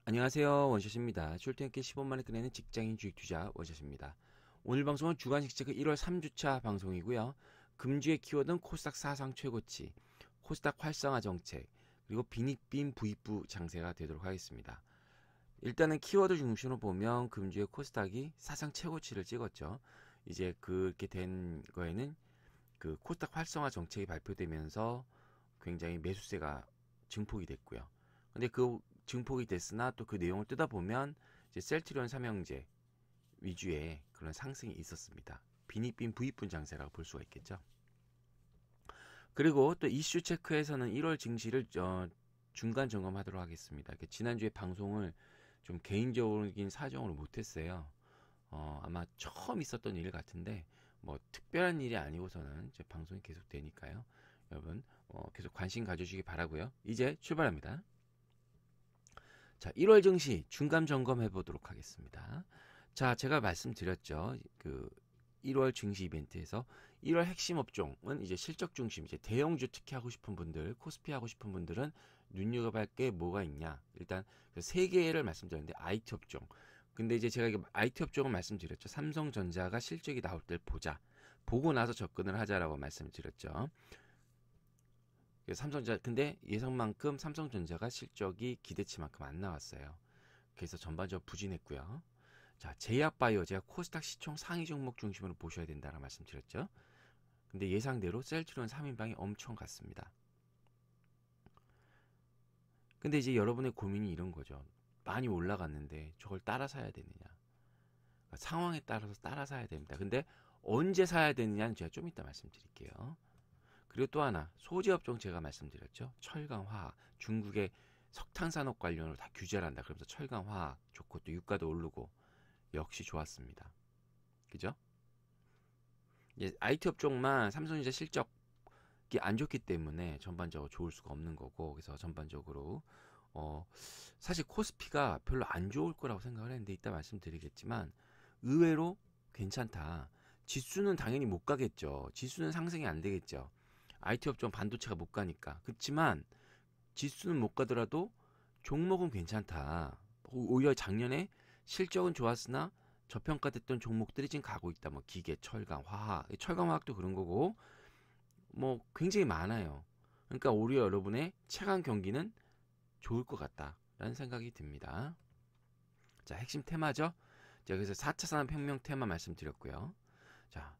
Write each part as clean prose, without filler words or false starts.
안녕하세요. 원샷입니다. 출퇴근길 15만 원 꺼내는 직장인 주식 투자 원샷입니다. 오늘 방송은 주간식 체크 1월 3주차 방송이고요. 금주의 키워드는 코스닥 사상 최고치, 코스닥 활성화 정책, 그리고 비닉빈 부익부 장세가 되도록 하겠습니다. 일단은 키워드 중심으로 보면 금주의 코스닥이 사상 최고치를 찍었죠. 이제 그렇게 된 거에는 그 코스닥 활성화 정책이 발표되면서 굉장히 매수세가 증폭이 됐고요. 근데 그 증폭이 됐으나 또 그 내용을 뜯어보면 이제 셀트리온 삼형제 위주의 그런 상승이 있었습니다. 비닉빈 부익분 장세라고 볼 수가 있겠죠. 그리고 또 이슈 체크에서는 1월 증시를 중간 점검하도록 하겠습니다. 지난주에 방송을 좀 개인적인 사정으로 못했어요. 아마 처음 있었던 일 같은데 뭐 특별한 일이 아니고서는 이제 방송이 계속 되니까요. 여러분 계속 관심 가져주시기 바라고요. 이제 출발합니다. 자, 1월 증시 중간 점검해 보도록 하겠습니다. 자, 제가 말씀드렸죠. 그 1월 증시 이벤트에서 1월 핵심 업종은 이제 실적 중심, 이제 대형주 특히 하고 싶은 분들, 코스피 하고 싶은 분들은 눈여겨볼 게 뭐가 있냐. 일단 세 개를 말씀드렸는데 IT 업종. 근데 이제 제가 이게 IT 업종을 말씀드렸죠. 삼성전자가 실적이 나올 때 보자. 보고 나서 접근을 하자라고 말씀드렸죠. 삼성전자 근데 예상만큼 삼성전자가 실적이 기대치만큼 안 나왔어요. 그래서 전반적으로 부진했고요. 자, 제약바이오 제가 코스닥 시총 상위 종목 중심으로 보셔야 된다라고 말씀드렸죠. 근데 예상대로 셀트리온 3인방이 엄청 갔습니다. 근데 이제 여러분의 고민이 이런 거죠. 많이 올라갔는데 저걸 따라 사야 되느냐. 그러니까 상황에 따라서 따라 사야 됩니다. 근데 언제 사야 되느냐는 제가 좀 이따 말씀드릴게요. 그리고 또 하나 소재업종 제가 말씀드렸죠. 철강, 화학, 중국의 석탄산업 관련으로 다 규제를 한다. 그러면서 철강, 화학 좋고 또 유가도 오르고 역시 좋았습니다. 그죠? 이제 IT 업종만 삼성전자 실적이 안 좋기 때문에 전반적으로 좋을 수가 없는 거고 그래서 전반적으로 사실 코스피가 별로 안 좋을 거라고 생각을 했는데 이따 말씀드리겠지만 의외로 괜찮다. 지수는 당연히 못 가겠죠. 지수는 상승이 안 되겠죠. IT 업종 반도체가 못 가니까. 그렇지만 지수는 못 가더라도 종목은 괜찮다. 오히려 작년에 실적은 좋았으나 저평가됐던 종목들이 지금 가고 있다. 뭐 기계, 철강, 화학. 철강, 화학도 그런 거고 뭐 굉장히 많아요. 그러니까 오히려 여러분의 최강 경기는 좋을 것 같다라는 생각이 듭니다. 자, 핵심 테마죠. 자, 그래서 4차 산업혁명 테마 말씀드렸고요. 자,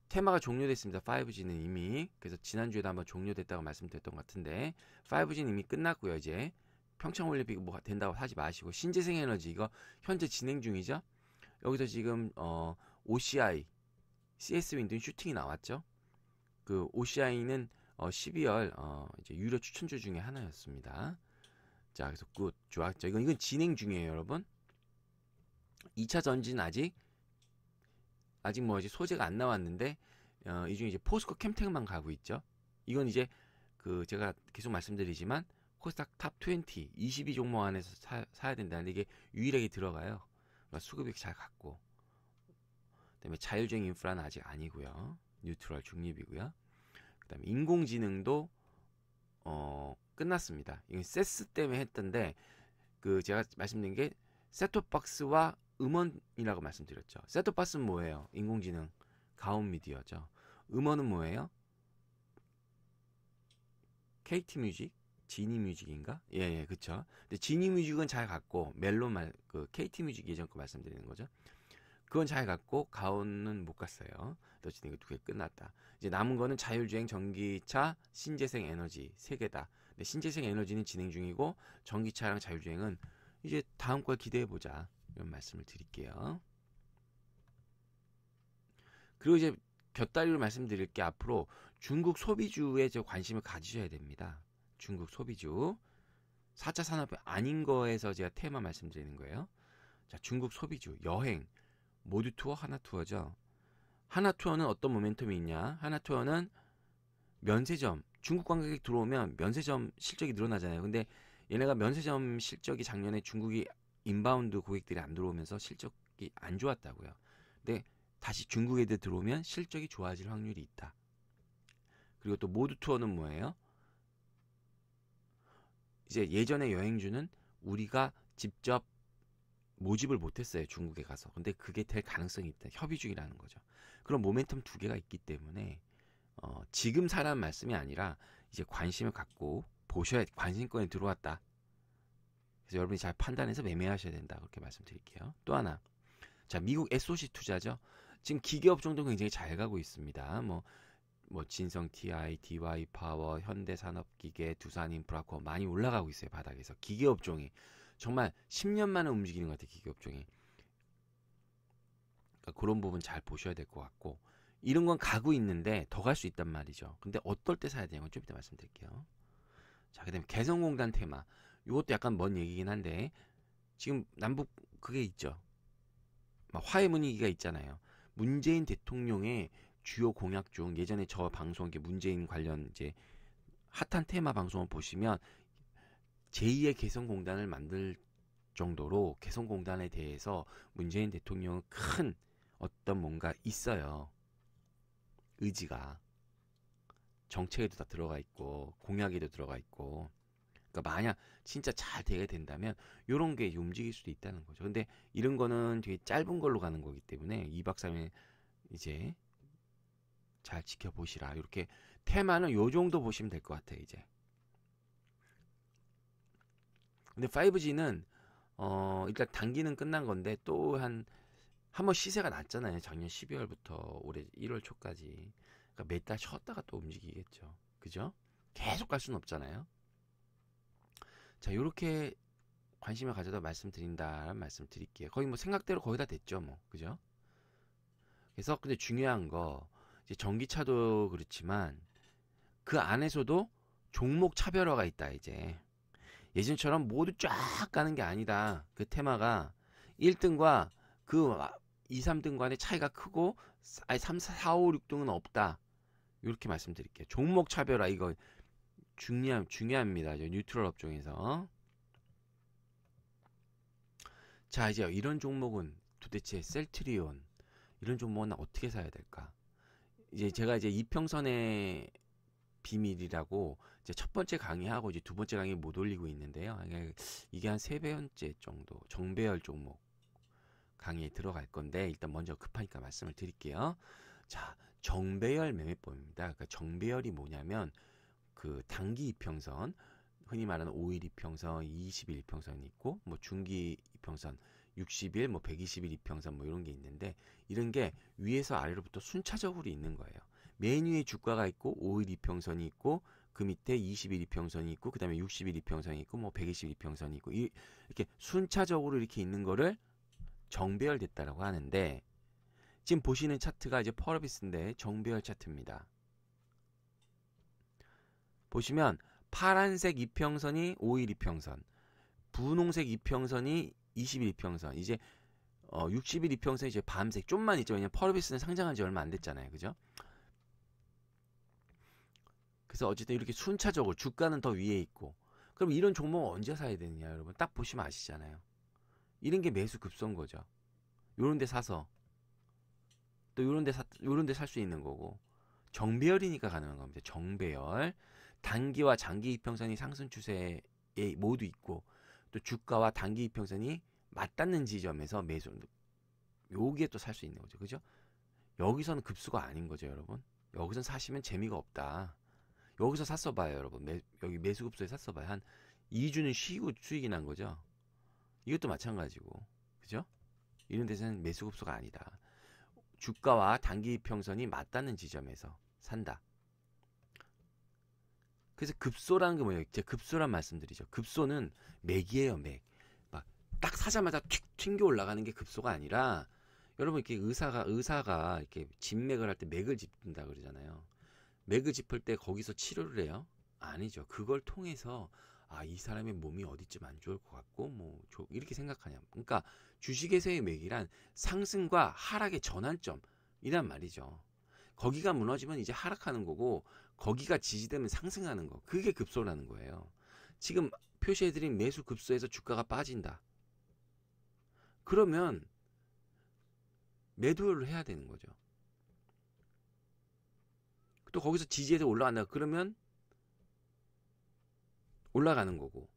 테마가 종료됐습니다. 5G는 이미. 그래서 지난주에도 한번 종료됐다고 말씀드렸던 것 같은데 5G는 이미 끝났고요. 이제 평창올림픽 뭐 된다고 하지 마시고 신재생에너지 이거 현재 진행 중이죠. 여기서 지금 OCI, CS 윈드는 슈팅이 나왔죠. 그 OCI는 12월 이제 유료 추천주 중에 하나였습니다. 자, 그래서 굿 좋았죠. 이건 진행 중이에요, 여러분. 2차 전진 아직 뭐지 소재가 안 나왔는데 이 중에 이제 포스코 캠텍만 가고 있죠. 이건 이제 그 제가 계속 말씀드리지만 코스닥 탑 20, 22 종목 안에서 사야 된다는데 이게 유일하게 들어가요. 그러니까 수급이 잘 갔고 그다음에 자율주행 인프라는 아직 아니고요. 뉴트럴 중립이고요. 그다음에 인공지능도 끝났습니다. 이건 세스 때문에 했던데 그 제가 말씀드린 게 셋톱박스와 음원이라고 말씀드렸죠. 셋톱박스는 뭐예요? 인공지능 가온 미디어죠. 음원은 뭐예요? KT 뮤직, 지니 뮤직인가? 예, 그쵸. 근데 지니 뮤직은 잘 갔고 멜론 그 KT 뮤직 예전 거 말씀드리는 거죠. 그건 잘 갔고 가온은 못 갔어요. 어쨌든 이거 두 개 끝났다. 이제 남은 거는 자율주행, 전기차, 신재생 에너지 세 개다. 근데 신재생 에너지는 진행 중이고 전기차랑 자율주행은 이제 다음 걸 기대해 보자. 이런 말씀을 드릴게요. 그리고 이제 곁다리로 말씀드릴 게 앞으로 중국 소비주에 관심을 가지셔야 됩니다. 중국 소비주. 4차 산업이 아닌 거에서 제가 테마 말씀드리는 거예요. 자, 중국 소비주, 여행, 모두 투어, 하나 투어죠. 하나 투어는 어떤 모멘텀이 있냐? 하나 투어는 면세점, 중국 관광객 들어오면 면세점 실적이 늘어나잖아요. 근데 얘네가 면세점 실적이 작년에 중국이 인바운드 고객들이 안 들어오면서 실적이 안 좋았다고요. 근데 다시 중국 애들 들어오면 실적이 좋아질 확률이 있다. 그리고 또 모두 투어는 뭐예요? 이제 예전의 여행주는 우리가 직접 모집을 못했어요. 중국에 가서. 근데 그게 될 가능성이 있다. 협의 중이라는 거죠. 그런 모멘텀 두 개가 있기 때문에 지금 사라는 말씀이 아니라 이제 관심을 갖고 보셔야 관심권에 들어왔다. 그래서 여러분이 잘 판단해서 매매하셔야 된다. 그렇게 말씀드릴게요. 또 하나. 자, 미국 SOC 투자죠. 지금 기계업종도 굉장히 잘 가고 있습니다. 뭐 진성 TI, DY 파워, 현대산업기계, 두산인프라코 많이 올라가고 있어요. 바닥에서. 기계업종이 정말 10년 만에 움직이는 것 같아요. 기계업종이. 그러니까 그런 부분 잘 보셔야 될 것 같고, 이런 건 가고 있는데 더 갈 수 있단 말이죠. 근데 어떨 때 사야 되는 건 좀 이따 말씀드릴게요. 자, 그다음에 개성공단 테마. 이것도 약간 먼 얘기긴 한데 지금 남북 그게 있죠. 막 화해 분위기가 있잖아요. 문재인 대통령의 주요 공약 중 예전에 저 방송 문재인 관련 이제 핫한 테마 방송을 보시면 제2의 개성공단을 만들 정도로 개성공단에 대해서 문재인 대통령은 큰 어떤 뭔가 있어요. 의지가 정책에도 다 들어가 있고 공약에도 들어가 있고. 그러니까 만약 진짜 잘 되게 된다면 이런 게 움직일 수도 있다는 거죠. 근데 이런 거는 되게 짧은 걸로 가는 거기 때문에 2박 3일 이제 잘 지켜보시라. 이렇게 테마는 요 정도 보시면 될 것 같아요. 이제. 근데 5G는 일단 단기는 끝난 건데 또 한번 시세가 났잖아요. 작년 12월부터 올해 1월 초까지. 그러니까 몇 달 쉬었다가 또 움직이겠죠. 그죠? 계속 갈 수는 없잖아요. 자, 요렇게 관심을 가져다 말씀드린다는 말씀 드릴게요. 거의 뭐 생각대로 거의 다 됐죠, 뭐. 그죠? 그래서 근데 중요한 거 이제 전기차도 그렇지만 그 안에서도 종목 차별화가 있다, 이제. 예전처럼 모두 쫙 가는 게 아니다. 그 테마가 1등과 그 2, 3등 간의 차이가 크고 3, 4, 5, 6등은 없다. 이렇게 말씀드릴게요. 종목 차별화 이거 중요합니다. 뉴트럴 업종에서. 자, 이제 이런 종목은 도대체 셀트리온 이런 종목은 어떻게 사야 될까? 이제 제가 이제 이평선의 비밀이라고 이제 첫 번째 강의하고 이제 두 번째 강의 못 올리고 있는데요. 이게 한 3배째 정도 정배열 종목 강의에 들어갈 건데 일단 먼저 급하니까 말씀을 드릴게요. 자, 정배열 매매법입니다. 그러니까 정배열이 뭐냐면 그 단기 이평선, 흔히 말하는 5일 이평선, 20일 이평선이 있고 뭐 중기 이평선 60일, 뭐 120일 이평선 뭐 이런 게 있는데 이런 게 위에서 아래로부터 순차적으로 있는 거예요. 맨 위에 주가가 있고 5일 이평선이 있고 그 밑에 20일 이평선이 있고 그다음에 60일 이평선이 있고 뭐 120일 이평선이 있고 이렇게 순차적으로 이렇게 있는 거를 정배열됐다라고 하는데 지금 보시는 차트가 이제 펄어비스인데 정배열 차트입니다. 보시면 파란색 이평선이 5일 이평선, 분홍색 이평선이 20일 이평선. 이제 60일 이평선이 이제 밤색 좀만 있죠. 왜냐면 펄어비스는 상장한 지 얼마 안 됐잖아요. 그죠? 그래서 어쨌든 이렇게 순차적으로 주가는 더 위에 있고 그럼 이런 종목은 언제 사야 되느냐 여러분 딱 보시면 아시잖아요. 이런 게 매수 급소인 거죠. 요런 데 사서 또 요런 데 살 수 있는 거고 정배열이니까 가능한 겁니다. 정배열. 단기와 장기 이평선이 상승 추세에 모두 있고 또 주가와 단기 이평선이 맞닿는 지점에서 매수 여기에 또 살 수 있는 거죠. 그죠? 여기서는 급수가 아닌 거죠, 여러분. 여기선 사시면 재미가 없다. 여기서 샀어 봐요, 여러분. 여기 매수 급수에 샀어 봐요. 한 2주는 쉬고 수익이 난 거죠. 이것도 마찬가지고. 그죠? 이런 데서는 매수 급수가 아니다. 주가와 단기 이평선이 맞닿는 지점에서 산다. 그래서 급소라는 게 뭐예요? 제가 급소란 말씀드리죠. 급소는 맥이에요, 맥. 막 딱 사자마자 튀 튕겨 올라가는 게 급소가 아니라 여러분 이렇게 의사가 이렇게 진맥을 할 때 맥을 짚는다 그러잖아요. 맥을 짚을 때 거기서 치료를 해요? 아니죠. 그걸 통해서 이 사람의 몸이 어디쯤 안 좋을 것 같고 뭐 이렇게 생각하냐. 그러니까 주식에서의 맥이란 상승과 하락의 전환점이란 말이죠. 거기가 무너지면 이제 하락하는 거고 거기가 지지되면 상승하는 거. 그게 급소라는 거예요. 지금 표시해드린 매수 급소에서 주가가 빠진다. 그러면 매도를 해야 되는 거죠. 또 거기서 지지해서 올라간다. 그러면 올라가는 거고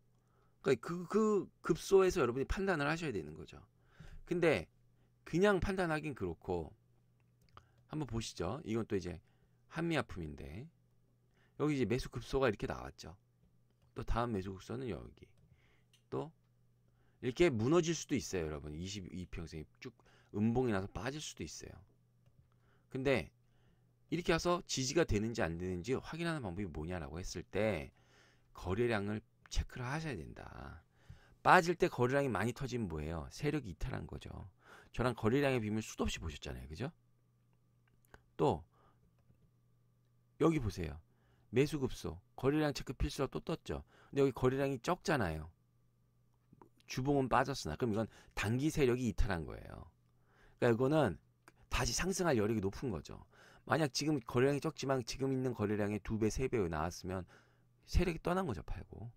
그러니까 그 급소에서 여러분이 판단을 하셔야 되는 거죠. 근데 그냥 판단하긴 그렇고 한번 보시죠. 이건 또 이제 한미아품인데 여기 이제 매수 급소가 이렇게 나왔죠. 또 다음 매수 급소는 여기. 또 이렇게 무너질 수도 있어요, 여러분. 22평생이 쭉 음봉이 나서 빠질 수도 있어요. 근데 이렇게 해서 지지가 되는지 안 되는지 확인하는 방법이 뭐냐라고 했을 때 거래량을 체크를 하셔야 된다. 빠질 때 거래량이 많이 터지면 뭐예요? 세력이 이탈한 거죠. 저랑 거래량의 비밀 수도 없이 보셨잖아요. 그죠? 또 여기 보세요. 매수급소 거래량 체크 필수로 또 떴죠. 근데 여기 거래량이 적잖아요. 주봉은 빠졌으나 그럼 이건 단기 세력이 이탈한 거예요. 그러니까 이거는 다시 상승할 여력이 높은 거죠. 만약 지금 거래량이 적지만 지금 있는 거래량의 2배, 3배 나왔으면 세력이 떠난 거죠. 팔고.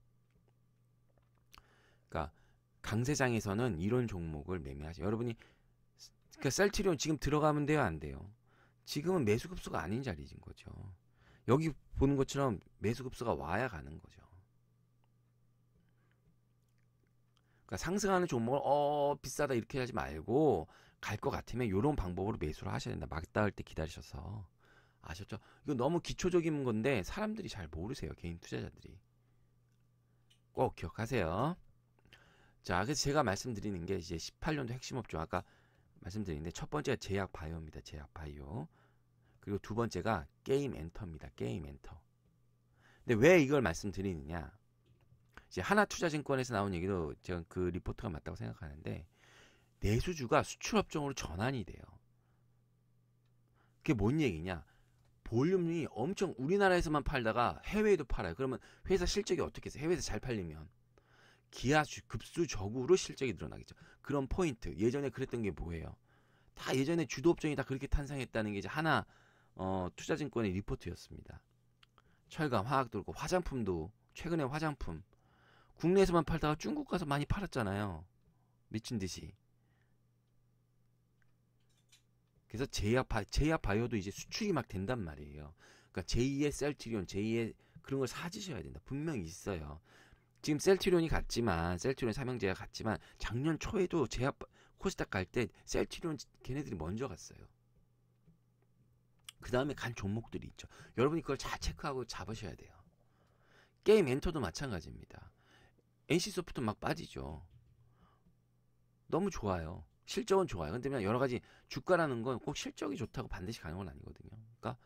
그러니까 강세장에서는 이런 종목을 매매하죠. 여러분이 그러니까 셀트리온 지금 들어가면 돼요, 안 돼요? 지금은 매수급수가 아닌 자리인 거죠. 여기 보는 것처럼 매수급수가 와야 가는 거죠. 그러니까 상승하는 종목을 비싸다 이렇게 하지 말고 갈 것 같으면 이런 방법으로 매수를 하셔야 된다. 막 닿을 때 기다리셔서. 아셨죠? 이거 너무 기초적인 건데 사람들이 잘 모르세요. 개인 투자자들이. 꼭 기억하세요. 자, 그래서 제가 말씀드리는 게 이제 18년도 핵심 업종 아까 말씀드리는데 첫 번째가 제약 바이오입니다. 제약 바이오. 그리고 두 번째가 게임 엔터입니다. 게임 엔터. 근데 왜 이걸 말씀드리느냐? 이제 하나투자증권에서 나온 얘기도 제가 그 리포트가 맞다고 생각하는데 내수주가 수출 업종으로 전환이 돼요. 그게 뭔 얘기냐? 볼륨이 엄청 우리나라에서만 팔다가 해외에도 팔아요. 그러면 회사 실적이 어떻게 해서 해외에서 잘 팔리면 급수적으로 실적이 늘어나겠죠. 그런 포인트. 예전에 그랬던 게 뭐예요? 다 예전에 주도 업종이 다 그렇게 탄생했다는 게 이제 하나 투자증권의 리포트였습니다. 철강, 화학도 그렇고 화장품도 최근에 화장품 국내에서만 팔다가 중국 가서 많이 팔았잖아요. 미친 듯이. 그래서 제약 바이오도 이제 수출이 막 된단 말이에요. 그러니까 제2의 셀트리온, 제2의 그런 걸 사주셔야 된다. 분명히 있어요. 지금 셀트리온이 같지만 셀트리온 삼형제가 같지만 작년 초에도 제약 코스닥 갈 때 셀트리온 걔네들이 먼저 갔어요. 그 다음에 간 종목들이 있죠. 여러분이 그걸 잘 체크하고 잡으셔야 돼요. 게임 엔터도 마찬가지입니다. NC소프트 막 빠지죠. 너무 좋아요. 실적은 좋아요. 근데 그냥 여러 가지 주가라는 건 꼭 실적이 좋다고 반드시 가는 건 아니거든요. 그러니까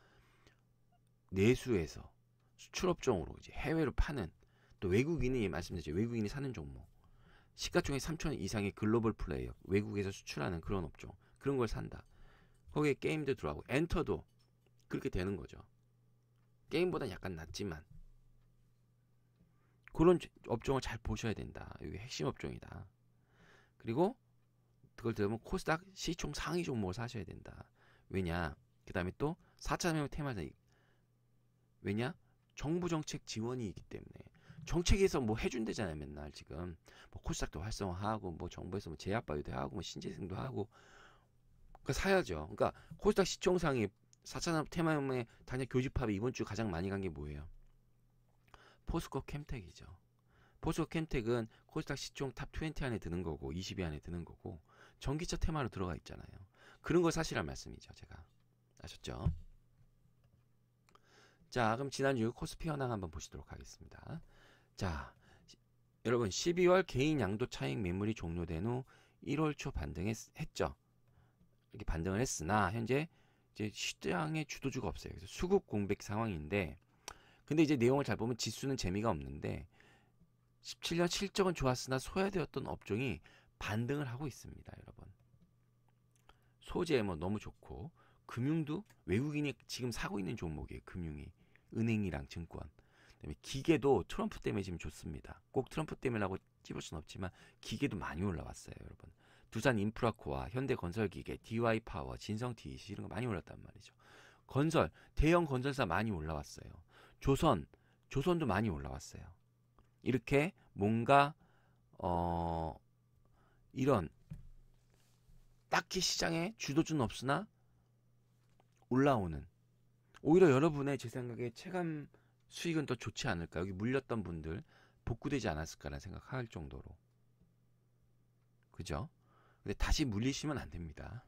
내수에서 수출업종으로 이제 해외로 파는 또 외국인이 말씀드렸죠. 외국인이 사는 종목. 시가총액 3천 이상의 글로벌 플레이어. 외국에서 수출하는 그런 업종. 그런 걸 산다. 거기에 게임도 들어가고 엔터도 그렇게 되는 거죠. 게임보다 약간 낮지만 그런 업종을 잘 보셔야 된다. 이게 핵심 업종이다. 그리고 그걸 들으면 코스닥 시총 상위 종목을 사셔야 된다. 왜냐? 그 다음에 또 4차 매매 테마다 왜냐? 정부 정책 지원이 있기 때문에 정책에서 뭐 해준대잖아요. 맨날 지금 뭐 코스닥도 활성화하고 뭐 정부에서 뭐 제약바이오도 하고 뭐 신재생도 하고 그러니까 사야죠. 그러니까 코스닥 시총 상위 4차 테마에 당장 교집합이 이번 주 가장 많이 간 게 뭐예요? 포스코 캠텍이죠. 포스코 캠텍은 코스닥 시총 탑 20 안에 드는 거고 20위 안에 드는 거고 전기차 테마로 들어가 있잖아요. 그런 걸 사시란 말씀이죠. 제가 아셨죠? 자, 그럼 지난주 코스피 현황 한번 보시도록 하겠습니다. 자, 여러분 12월 개인 양도 차익 매물이 종료된 후 1월 초 반등했죠. 이렇게 반등을 했으나 현재 이제 시장에 주도주가 없어요. 그래서 수급 공백 상황인데 근데 이제 내용을 잘 보면 지수는 재미가 없는데 17년 실적은 좋았으나 소외되었던 업종이 반등을 하고 있습니다, 여러분. 소재 뭐 너무 좋고 금융도 외국인이 지금 사고 있는 종목이에요. 금융이 은행이랑 증권. 그다음에 기계도 트럼프 때문에 지금 좋습니다. 꼭 트럼프 때문이라고 찝을 수는 없지만 기계도 많이 올라왔어요, 여러분. 두산 인프라코아, 현대건설기계, DY파워, 진성TEC 이런 거 많이 올랐단 말이죠. 건설, 대형 건설사 많이 올라왔어요. 조선도 많이 올라왔어요. 이렇게 뭔가 이런 딱히 시장에 주도주는 없으나 올라오는 오히려 여러분의 제 생각에 체감 수익은 더 좋지 않을까. 여기 물렸던 분들 복구되지 않았을까라는 생각할 정도로. 그죠? 근데 다시 물리시면 안 됩니다.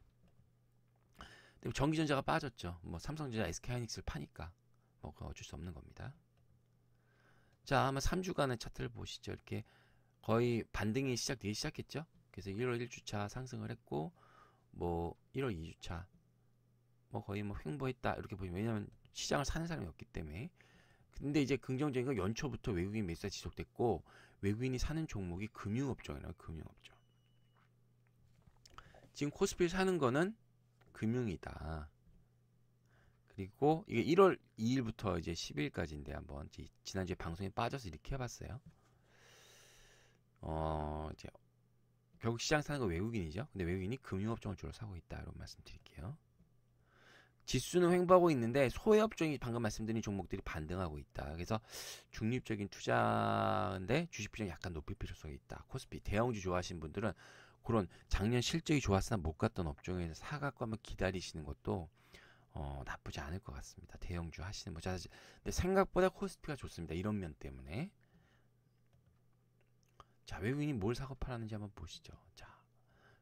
전기전자가 빠졌죠. 뭐 삼성전자, SK하이닉스를 파니까 뭐 그건 어쩔 수 없는 겁니다. 자, 아마 3주간의 차트를 보시죠. 이렇게 거의 반등이 시작되기 시작했죠. 그래서 1월 1주차 상승을 했고 뭐 1월 2주차 뭐 거의 뭐 횡보했다 이렇게 보시면, 왜냐면 시장을 사는 사람이 없기 때문에. 근데 이제 긍정적인 건 연초부터 외국인 매수가 지속됐고 외국인이 사는 종목이 금융업종이라고. 금융업종. 지금 코스피를 사는 거는 금융이다. 그리고 이게 1월 2일부터 이제 10일까지인데 한번 지난주에 방송에 빠져서 이렇게 해봤어요. 이제 결국 시장 사는 거 외국인이죠. 근데 외국인이 금융업종을 주로 사고 있다 이런 말씀 드릴게요. 지수는 횡보하고 있는데 소외업종이 방금 말씀드린 종목들이 반등하고 있다. 그래서 중립적인 투자인데 주식 비중이 약간 높일 필요성이 있다. 코스피 대형주 좋아하시는 분들은 그런 작년 실적이 좋았으나 못 갔던 업종에서 사갖고 한번 기다리시는 것도 나쁘지 않을 것 같습니다. 대형주 하시는 분. 근데 생각보다 코스피가 좋습니다. 이런 면 때문에. 자, 외국인이 뭘 사고 팔았는지 한번 보시죠. 자,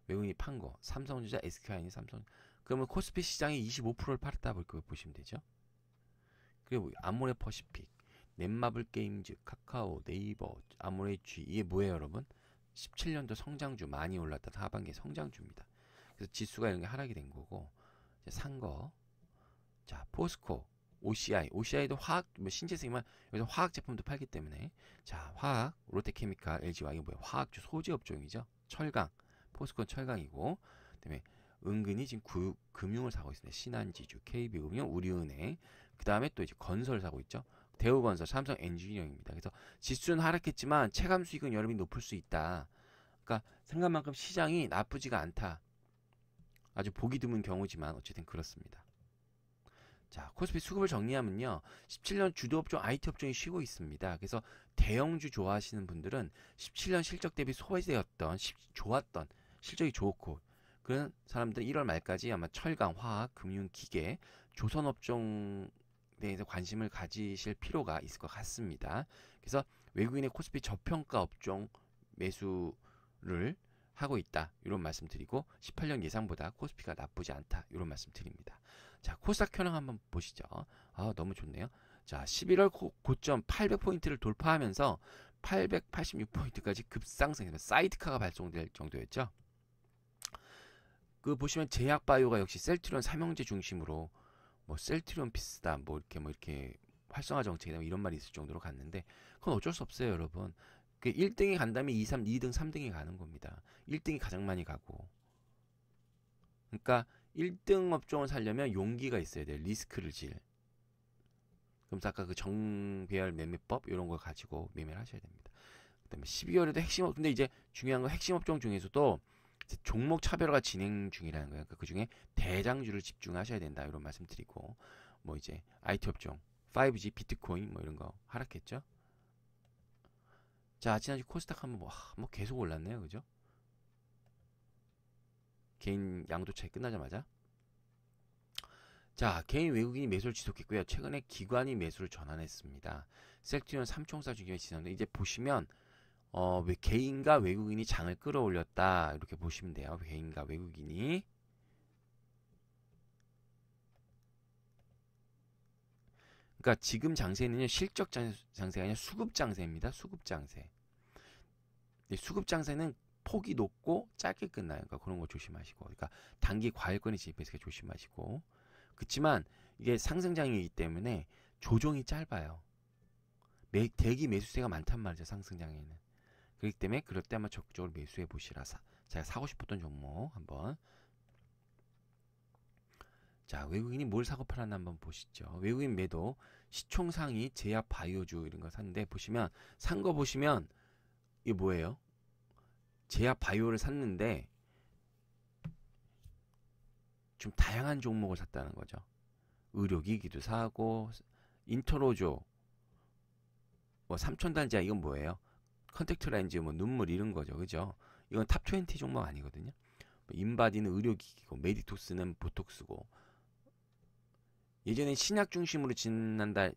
외국인이 판 거 삼성전자, SK하이닉스, 삼성. 그러면 코스피 시장이 25%를 팔았다 보시면 되죠. 그리고 아모레 퍼시픽, 넷마블 게임즈, 카카오, 네이버, 아모레 G, 이게 뭐예요, 여러분? 17년도 성장주 많이 올랐다. 하반기 성장주입니다. 그래서 지수가 이런 게 하락이 된 거고, 산 거. 자, 포스코, OCI도 화학, 뭐 신재생만 여기서 화학 제품도 팔기 때문에. 자, 화학, 롯데케미칼, LG화, 이게 뭐예요? 화학주 소재 업종이죠. 철강, 포스코는 철강이고, 그다음에 은근히 지금 금융을 사고 있습니다. 신한지주, KB금융, 우리은행, 그 다음에 또 이제 건설 사고 있죠. 대우건설, 삼성 엔지니어링입니다. 그래서 지수는 하락했지만 체감 수익은 여러분이 높을 수 있다. 그러니까 생각만큼 시장이 나쁘지가 않다. 아주 보기 드문 경우지만 어쨌든 그렇습니다. 자, 코스피 수급을 정리하면요. 17년 주도업종 IT업종이 쉬고 있습니다. 그래서 대형주 좋아하시는 분들은 17년 실적 대비 소외되었던, 좋았던, 실적이 좋고 그런 사람들은 1월 말까지 아마 철강, 화학, 금융, 기계, 조선업종에 대해서 관심을 가지실 필요가 있을 것 같습니다. 그래서 외국인의 코스피 저평가 업종 매수를 하고 있다. 이런 말씀 드리고 18년 예상보다 코스피가 나쁘지 않다. 이런 말씀 드립니다. 자, 코스닥 현황 한번 보시죠. 아, 너무 좋네요. 자, 11월 고점 800포인트를 돌파하면서 886포인트까지 급상승해서 사이드카가 발송될 정도였죠. 그 보시면 제약바이오가 역시 셀트리온 삼형제 중심으로 뭐 셀트리온 피스다 뭐 이렇게 활성화 정책이다 이런 말이 있을 정도로 갔는데 그건 어쩔 수 없어요, 여러분. 그 1등이 간다면 2, 3, 2등, 3등이 가는 겁니다. 1등이 가장 많이 가고. 그러니까 1등 업종을 살려면 용기가 있어야 돼요. 리스크를 질. 그럼 아까 그 정배열 매매법 이런 걸 가지고 매매를 하셔야 됩니다. 그다음에 12월에도 핵심 근데 이제 중요한 건 핵심 업종 중에서도 종목 차별화가 진행 중이라는 거예요. 그러니까 그 중에 대장주를 집중하셔야 된다 이런 말씀드리고 뭐 이제 IT 업종, 5G, 비트코인 뭐 이런 거 하락했죠. 자, 지난주 코스닥 한번 뭐 계속 올랐네요, 그죠? 개인 양도 차익 끝나자마자. 자, 개인 외국인이 매수를 지속했고요. 최근에 기관이 매수를 전환했습니다. 셀트리온 삼총사 중에 지났는데 이제 보시면 개인과 외국인이 장을 끌어올렸다 이렇게 보시면 돼요. 개인과 외국인이. 그러니까 지금 장세는요 실적 장세가 아니라 수급 장세입니다. 수급 장세. 수급 장세는 폭이 높고 짧게 끝나요. 그러니까 그런 거 조심하시고, 그러니까 단기 과일권에 진입해서 조심하시고. 그렇지만 이게 상승장이기 때문에 조정이 짧아요. 대기 매수세가 많단 말이죠, 상승장에는. 그렇기 때문에 그럴 때 한번 적극적으로 매수해 보시라. 제가 사고 싶었던 종목 한번. 자, 외국인이 뭘 사고 팔았나 한번 보시죠. 외국인 매도 시총상위 제약 바이오주 이런 거 샀는데 보시면 산 거 보시면 이게 뭐예요? 제약 바이오를 샀는데 좀 다양한 종목을 샀다는 거죠. 의료기기도 사고 인터로조 뭐 삼천단자 이건 뭐예요? 컨택트 렌즈 뭐 눈물 이런 거죠. 그죠? 이건 탑20 종목 아니거든요. 인바디는 의료기기고 메디톡스는 보톡스고 예전에 신약 중심으로 지난달에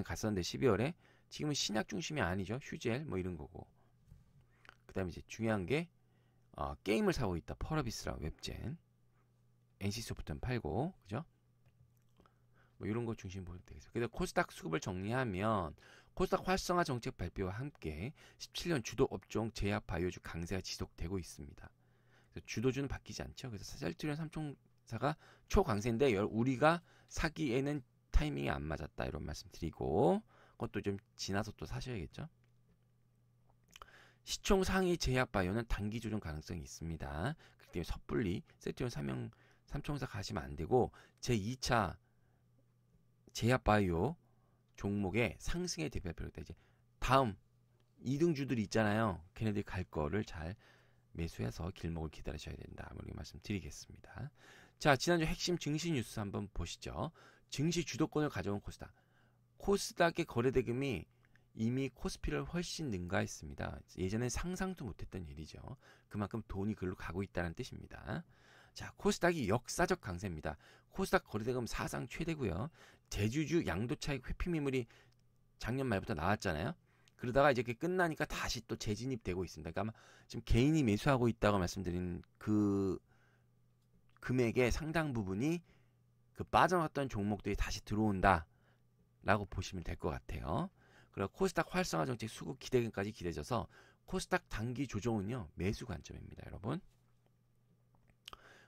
갔었는데 12월에 지금은 신약 중심이 아니죠. 휴젤 뭐 이런 거고. 그다음에 이제 중요한 게 게임을 사고 있다. 펄어비스랑 웹젠. NC소프트는 팔고, 그죠? 뭐 이런 거 중심 보면 되겠어요. 그래서 코스닥 수급을 정리하면 코스닥 활성화 정책 발표와 함께 17년 주도 업종 제약 바이오주 강세가 지속되고 있습니다. 그래서 주도주는 바뀌지 않죠. 그래서 셀트리온 삼총사가 초강세인데 우리가 사기에는 타이밍이 안 맞았다 이런 말씀 드리고, 그것도 좀 지나서 또 사셔야겠죠. 시총 상위 제약 바이오는 단기 조정 가능성이 있습니다. 그렇기 때문에 섣불리 셀트리온 삼총사 가시면 안 되고, 제2차 제약 바이오 종목의 상승에 대비할 필요가 있다. 이제 다음 2등주들이 있잖아요. 걔네들이 갈 거를 잘 매수해서 길목을 기다리셔야 된다. 이렇게 말씀드리겠습니다. 자, 지난주 핵심 증시 뉴스 한번 보시죠. 증시 주도권을 가져온 코스닥. 코스닥의 거래대금이 이미 코스피를 훨씬 능가했습니다. 예전엔 상상도 못했던 일이죠. 그만큼 돈이 글로 가고 있다는 뜻입니다. 자, 코스닥이 역사적 강세입니다. 코스닥 거래대금 사상 최대고요. 대주주 양도차익 회피 매물이 작년 말부터 나왔잖아요. 그러다가 이제 끝나니까 다시 또 재진입되고 있습니다. 그러니까 아마 지금 개인이 매수하고 있다고 말씀드린 그 금액의 상당 부분이 그 빠져나갔던 종목들이 다시 들어온다라고 보시면 될 것 같아요. 그리고 코스닥 활성화 정책 수급 기대금까지 기대져서 코스닥 단기 조정은요 매수 관점입니다, 여러분.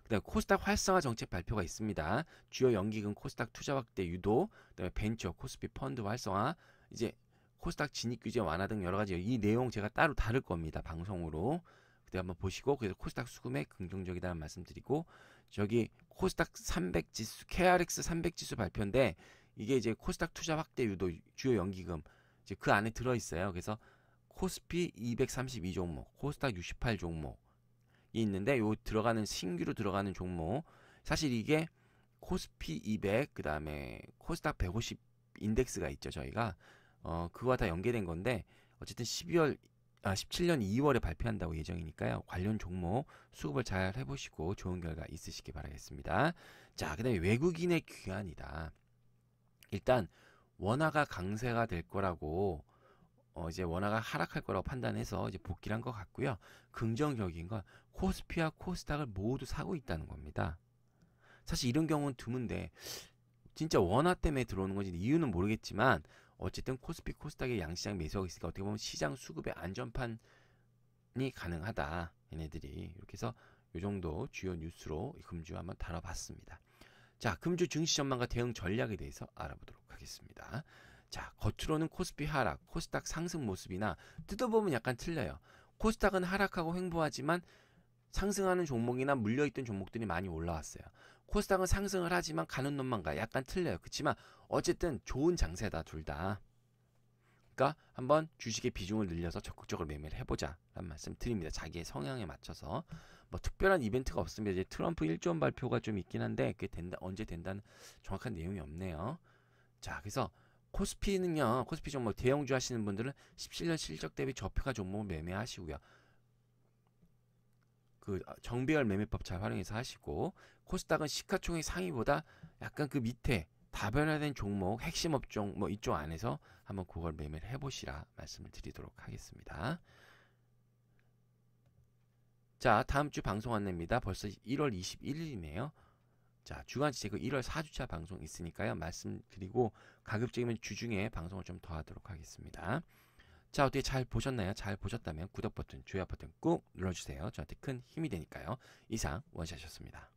그다음에 코스닥 활성화 정책 발표가 있습니다. 주요 연기금 코스닥 투자 확대 유도, 그다음에 벤처, 코스피 펀드 활성화, 이제 코스닥 진입 규제 완화 등 여러 가지 이 내용 제가 따로 다룰 겁니다, 방송으로. 그때 한번 보시고, 그래서 코스닥 수급에 긍정적이다는 말씀드리고, 저기 코스닥 300 지수, KRX 300 지수 발표인데 이게 이제 코스닥 투자 확대 유도 주요 연기금 이제 그 안에 들어 있어요. 그래서 코스피 232 종목, 코스닥 68 종목 이 있는데 요 들어가는 신규로 들어가는 종목, 사실 이게 코스피 200 그다음에 코스닥 150 인덱스가 있죠. 저희가 그거와 다 연계된 건데 어쨌든 17년 2월에 발표한다고 예정이니까요. 관련 종목 수급을 잘 해보시고 좋은 결과 있으시기 바라겠습니다. 자, 그다음에 외국인의 귀환이다. 일단 원화가 강세가 될 거라고 이제 원화가 하락할 거라고 판단해서 이제 복귀를 한 것 같고요. 긍정적인 건 코스피와 코스닥을 모두 사고 있다는 겁니다. 사실 이런 경우는 드문데 진짜 원화 때문에 들어오는 건지 이유는 모르겠지만 어쨌든 코스피 코스닥의 양시장 매수하고 있으니까 어떻게 보면 시장 수급의 안전판이 가능하다. 얘네들이 이렇게 해서 이 정도 주요 뉴스로 금주 한번 다뤄봤습니다. 자, 금주 증시 전망과 대응 전략에 대해서 알아보도록 하겠습니다. 자, 겉으로는 코스피 하락, 코스닥 상승 모습이나 뜯어보면 약간 틀려요. 코스닥은 하락하고 횡보하지만 상승하는 종목이나 물려있던 종목들이 많이 올라왔어요. 코스닥은 상승을 하지만 가는 놈만 가. 약간 틀려요. 그렇지만 어쨌든 좋은 장세다, 둘 다. 그러니까 한번 주식의 비중을 늘려서 적극적으로 매매를 해보자 라는 말씀 드립니다. 자기의 성향에 맞춰서. 뭐 특별한 이벤트가 없습니다. 이제 트럼프 1조 원 발표가 좀 있긴 한데 그게 언제 된다는 정확한 내용이 없네요. 자, 그래서 코스피는요, 코스피 종목 대형주 하시는 분들은 17년 실적 대비 저평가 종목을 매매하시고요. 그 정비열 매매법 잘 활용해서 하시고, 코스닥은 시가총액 상위보다 약간 그 밑에 다변화된 종목, 핵심 업종 뭐 이쪽 안에서 한번 그걸 매매를 해보시라 말씀을 드리도록 하겠습니다. 자, 다음 주 방송 안내입니다. 벌써 1월 21일이네요. 자, 주간지 제그 1월 4주차 방송 있으니까요. 말씀드리고 가급적이면 주중에 방송을 좀 더 하도록 하겠습니다. 자, 어떻게 잘 보셨나요? 잘 보셨다면 구독 버튼, 좋아요 버튼 꾹 눌러주세요. 저한테 큰 힘이 되니까요. 이상 원샷이었습니다.